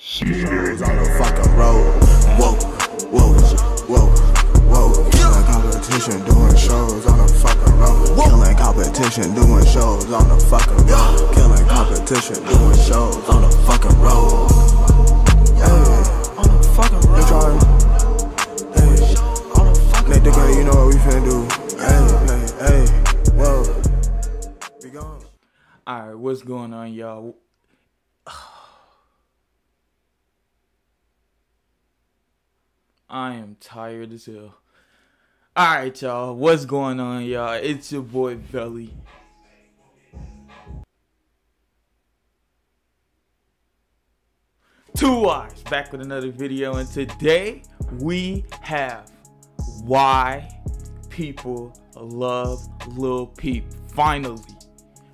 Shows on the fucking road. Whoa, whoa, whoa, whoa. Killing competition, doing shows on the fucking road. Killing competition, doing shows on the fucking road. Killing competition, doing shows on the fucking road. Hey, on the fucking road. Hey, on the fucking road. Nigga, you know what we finna do. Hey, whoa. Be gone. Alright, what's going on, y'all? I am tired as hell. Alright, y'all. What's going on, y'all? It's your boy, ImVellyy. Two Eyes, back with another video. And today, we have why people love Lil Peep. Finally,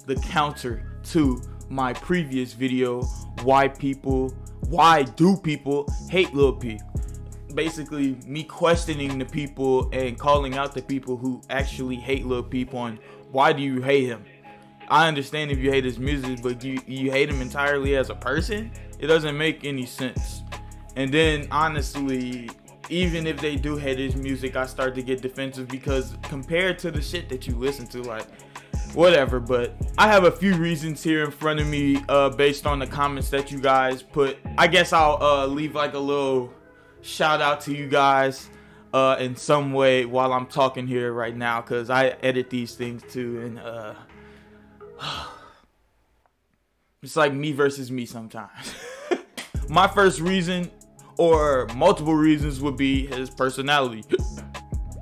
the counter to my previous video, why do people hate Lil Peep? Basically, me questioning the people and calling out the people who actually hate Lil Peep on why do you hate him. I understand if you hate his music, but you hate him entirely as a person? It doesn't make any sense. And then honestly, even if they do hate his music, I start to get defensive because compared to the shit that you listen to, like, whatever. But I have a few reasons here in front of me based on the comments that you guys put. I guess I'll leave like a little shout out to you guys in some way while I'm talking here right now, because I edit these things too, and it's like me versus me sometimes. My first reason, or multiple reasons, would be his personality.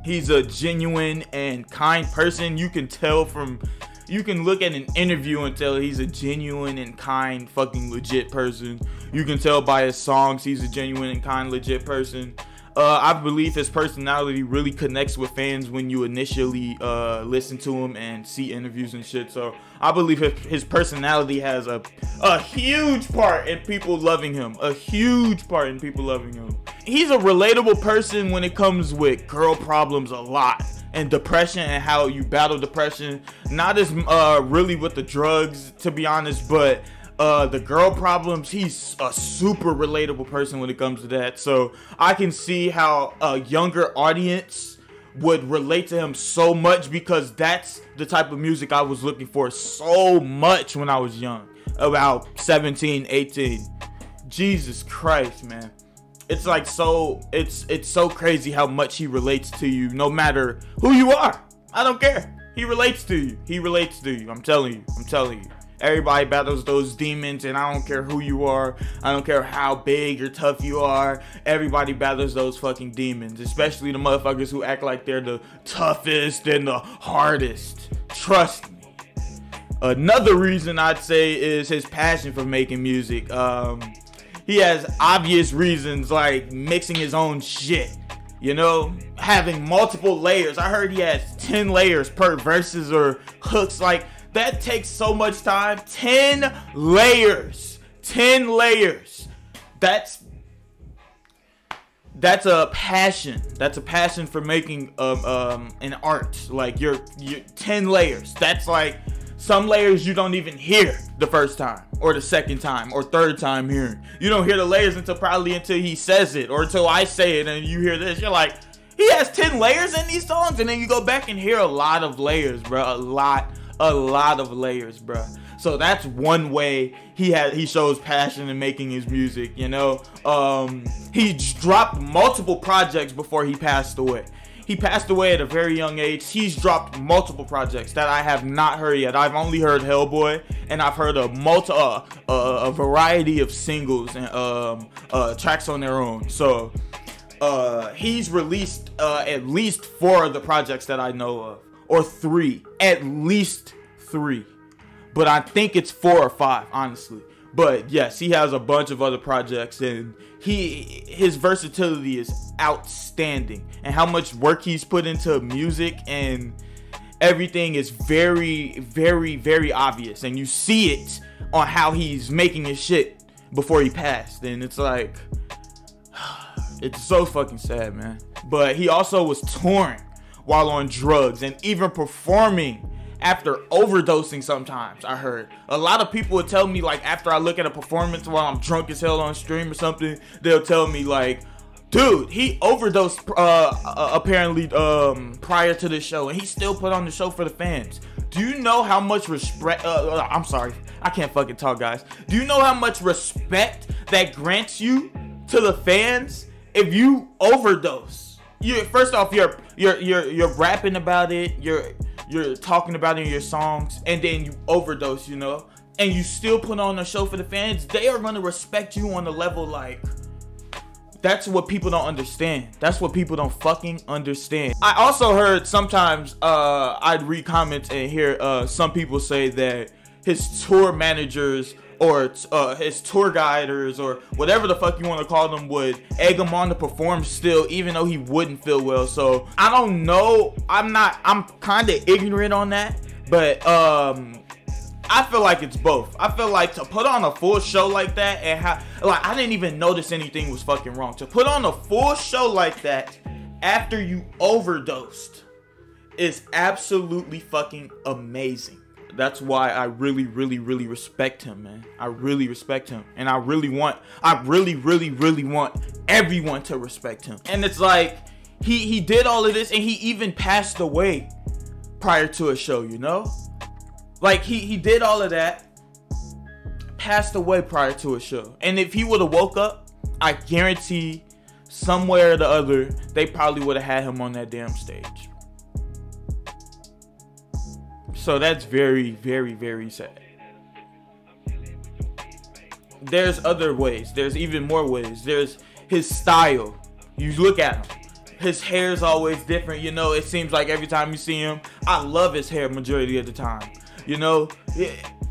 He's a genuine and kind person. You can look at an interview and tell he's a genuine and kind, fucking legit person. You can tell by his songs he's a genuine and kind, legit person. I believe his personality really connects with fans when you initially listen to him and see interviews and shit. So I believe his personality has a huge part in people loving him. A huge part in people loving him. He's a relatable person when it comes with girl problems a lot. And depression and how you battle depression. Not as really with the drugs, to be honest, but the girl problems, he's a super relatable person when it comes to that. So I can see how a younger audience would relate to him so much, because that's the type of music I was looking for so much when I was young, about 17, 18. Jesus Christ, man. It's like it's so crazy how much he relates to you, no matter who you are. I don't care. He relates to you. He relates to you. I'm telling you. Everybody battles those demons, and I don't care who you are. I don't care how big or tough you are. Everybody battles those fucking demons, especially the motherfuckers who act like they're the toughest and the hardest. Trust me. Another reason I'd say is his passion for making music. He has obvious reasons, like mixing his own shit, you know, having multiple layers. I heard he has 10 layers per verses or hooks. Like, that takes so much time. 10 layers. 10 layers. That's a passion. That's a passion for making an art. Like, you're 10 layers. That's like some layers you don't even hear the first time, or the second time, or third time hearing. You don't hear the layers until he says it, or until I say it, and you hear this. You're like, he has 10 layers in these songs, and then you go back and hear a lot of layers, bro. A lot of layers, bro. So that's one way he shows passion in making his music, you know. He dropped multiple projects before he passed away. He passed away at a very young age. He's dropped multiple projects that I have not heard yet. I've only heard Hellboy, and I've heard a variety of singles and tracks on their own. So he's released at least 4 of the projects that I know of, or 3, at least 3. But I think it's 4 or 5, honestly. But yes, he has a bunch of other projects, and his versatility is outstanding, and how much work he's put into music and everything is very, very, very obvious, and you see it on how he's making his shit before he passed. And it's like, it's so fucking sad, man. But he also was touring while on drugs, and even performing after overdosing sometimes. I heard a lot of people would tell me, like, after I look at a performance while I'm drunk as hell on stream or something, they'll tell me like, dude, he overdosed apparently prior to the show, and he still put on the show for the fans. Do you know how much respect I'm sorry, I can't fucking talk, guys. Do you know how much respect that grants you to the fans if you overdose? First off, you're rapping about it, you're talking about it in your songs, and then you overdose, you know, and you still put on a show for the fans. They are gonna respect you on the level, like, that's what people don't understand. That's what people don't fucking understand. I also heard sometimes I'd read comments and hear some people say that his tour managers or his tour guiders or whatever the fuck you want to call them would egg him on to perform still, even though he wouldn't feel well. So I don't know. I'm kind of ignorant on that, but I feel like it's both. I feel like to put on a full show like that and I didn't even notice anything was fucking wrong. To put on a full show like that after you overdosed is absolutely fucking amazing. That's why I really, really, really respect him, man. I really respect him. And I really, really want everyone to respect him. And it's like, he did all of this and he even passed away prior to a show, you know? Like, he did all of that, passed away prior to a show. And if he would have woke up, I guarantee somewhere or the other, they probably would have had him on that damn stage. So that's very, very, very sad. There's other ways. There's even more ways. There's his style. You look at him. His hair's always different, you know. It seems like every time you see him, I love his hair majority of the time. You know,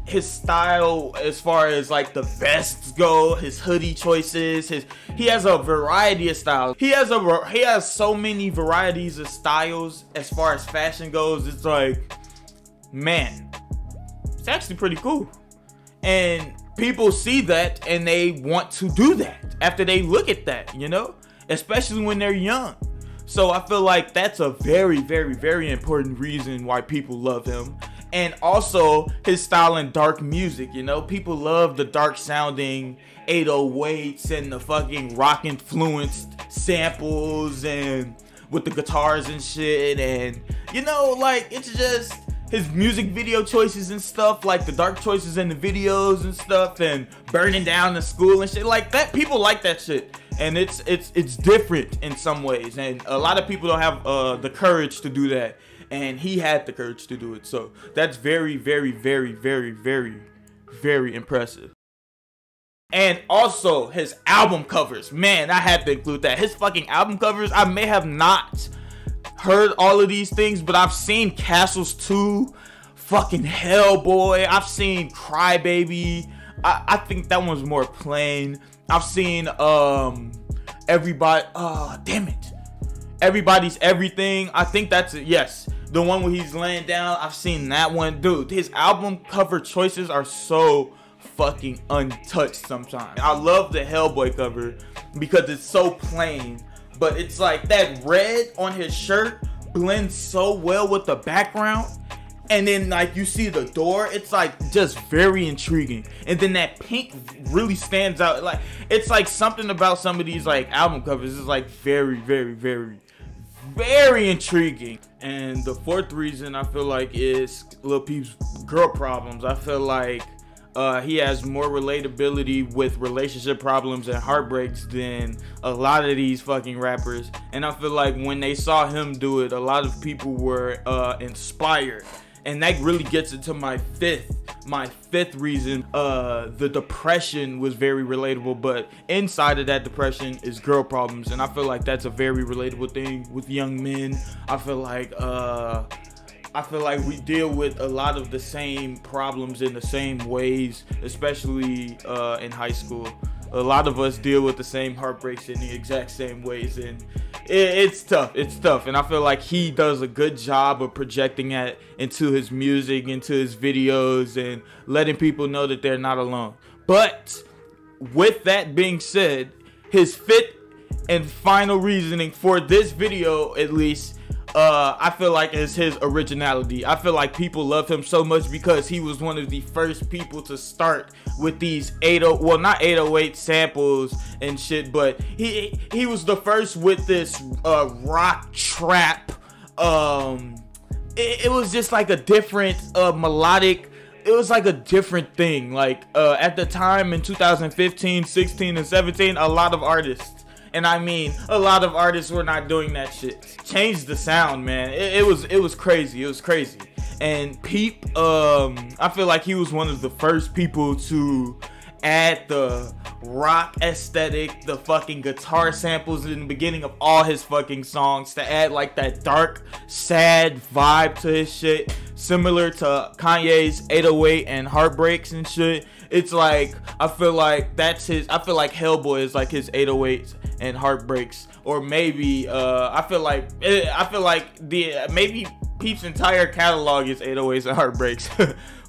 his style as far as like the vests go, his hoodie choices, he has a variety of styles. He has so many varieties of styles as far as fashion goes. It's like, man, it's actually pretty cool. And people see that and they want to do that after they look at that, you know, especially when they're young. So I feel like that's a very, very, very important reason why people love him. And also his style in dark music, you know, people love the dark sounding 808s and the fucking rock influenced samples and with the guitars and shit. And, you know, like, it's just his music video choices and stuff, like the dark choices in the videos and stuff, and burning down the school and shit like that. People like that shit, and it's different in some ways, and a lot of people don't have the courage to do that, and he had the courage to do it. So that's very, very, very, very, very, very impressive. And also his album covers, man, I had to include that. His fucking album covers, I may have not heard all of these things, but I've seen Castles 2, fucking Hellboy, I've seen Crybaby, I think that one's more plain. I've seen Everybody, damn it, Everybody's Everything, I think that's it. Yes, the one where he's laying down, I've seen that one. Dude, his album cover choices are so fucking untouched sometimes. I love the Hellboy cover because it's so plain, but it's like that red on his shirt blends so well with the background, and then like you see the door, it's like just very intriguing, and then that pink really stands out. Like, it's like something about some of these like album covers is like very, very, very, very intriguing. And the fourth reason I feel like is Lil Peep's girl problems. I feel like he has more relatability with relationship problems and heartbreaks than a lot of these fucking rappers. And I feel like when they saw him do it, a lot of people were inspired. And that really gets into my fifth reason. The depression was very relatable, but inside of that depression is girl problems. And I feel like that's a very relatable thing with young men. I feel like we deal with a lot of the same problems in the same ways, especially in high school. A lot of us deal with the same heartbreaks in the exact same ways, and it's tough. It's tough, and I feel like he does a good job of projecting that into his music, into his videos, and letting people know that they're not alone. But with that being said, his fifth and final reasoning for this video, at least, I feel like is his originality. I feel like people love him so much because he was one of the first people to start with these not 808 samples and shit, but he was the first with this rock trap. It was just like a different melodic. It was like a different thing. Like at the time in 2015, 16, and 17, a lot of artists, and I mean a lot of artists, were not doing that shit. Changed the sound, man. It was crazy. It was crazy. And Peep, I feel like he was one of the first people to add the rock aesthetic, the fucking guitar samples in the beginning of all his fucking songs, to add like that dark, sad vibe to his shit, similar to Kanye's 808 and Heartbreaks and shit. It's like, I feel like that's his, I feel like Hellboy is like his 808s and Heartbreaks, or maybe I feel like maybe Peep's entire catalog is 808s and Heartbreaks.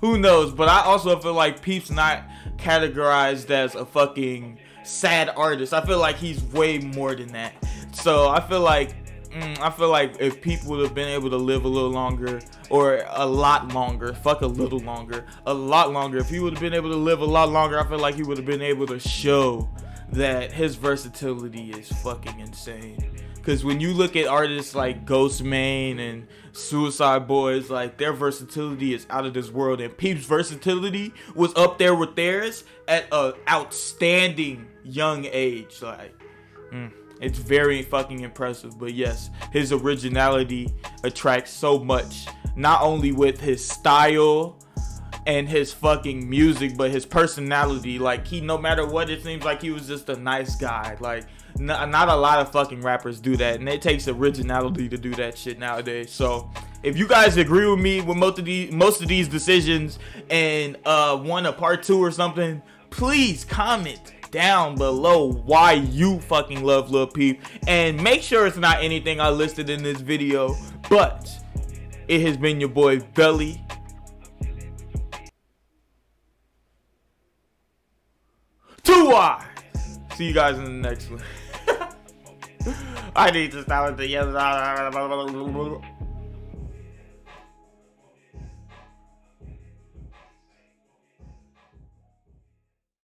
Who knows? But I also feel like Peep's not categorized as a fucking sad artist. I feel like he's way more than that. So I feel like if people would have been able to live a little longer, or a lot longer, fuck a little longer, a lot longer, if he would have been able to live a lot longer, I feel like he would have been able to show that his versatility is fucking insane. Because when you look at artists like Ghostmane and Suicide Boys, like, their versatility is out of this world, and Peep's versatility was up there with theirs at a outstanding young age. Like, it's very fucking impressive. But yes, his originality attracts so much, not only with his style and his fucking music, but his personality. Like, he, no matter what, it seems like he was just a nice guy. Like, not a lot of fucking rappers do that, and it takes originality to do that shit nowadays. So if you guys agree with me with most of these decisions and want a part 2 or something, please comment down below why you fucking love Lil Peep, and make sure it's not anything I listed in this video. But it has been your boy ImVellyy. Two eyes. See you guys in the next one. I need to stop at the yes.